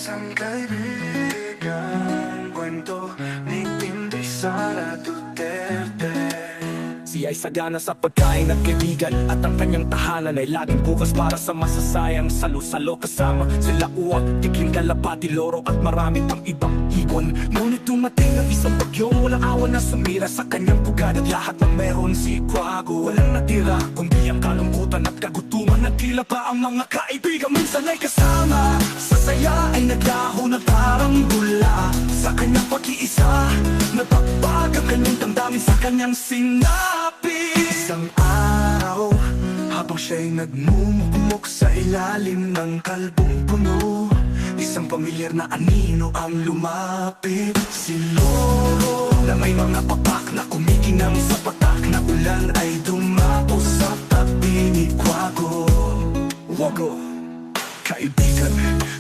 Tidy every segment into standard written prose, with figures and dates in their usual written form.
Isang kaibigan, kwento ni Tinday Sara Duterte. Siya ay sagana sa pagkain at kaibigan, at ang kanyang tahanan ay laging bukas para sa masasayang salo-salo. Kasama sila Uwak, Tikling, Kalapati, Loro at marami pang ibang hipon. Ngunit dumating ang isang bagyo, walang awan na sumira sa kanyang pugad. At lahat ng meron si Quago, walang natira kundi ang kalungkutan at kagutuman. At tila pa ang mga kaibigan minsan ay kasama sa saya ay naglaho na parang bula. Sa kanyang pag-iisa, nagpapag ang kanyang damdamin sa kanyang sinabi. Isang araw, habang siya'y nagmumukmok sa ilalim ng kalbong puno, isang pamilyar na anino ang lumapit. Si Loro na may mga papak na kumikinang sa patak na ulan ay dumapo sa tabi ni Quago. Wago, kaibigan,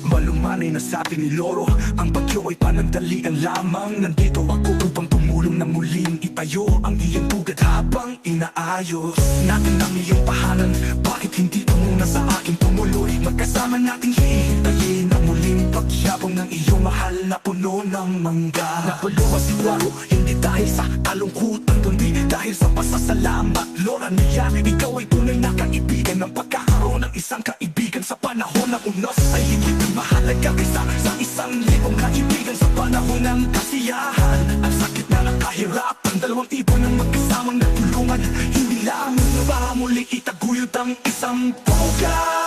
malumanay na sabi ni Loro, ang bagyo ay panandalian lamang. Nandito ako upang tumulong na muling itayo ang iyong pugad habang inaayos natin ang iyong tahanan. Bakit hindi ka muna sa akin tumuloy? Magkasama nating hihintayin ang muling pagyabong ng iyong mahal na puno ng mangga. Napuluha si Quago, hindi dahil sa kalungkutan kundi dahil sa pasasalamat. Lora niya, ikaw ay tunay na kaibigan. Ng pagkakaroon ng isang kaibigan sa panahon ng unos ay hindi mahalaga kaysa sa 1,000 kaibigan sa panahon ng kasiyahan. Ang sakit na nakahirapan, 2,000 ang magkasamang nagtulungan. Hindi lamang na ba muli itaguyod ang isang pugad?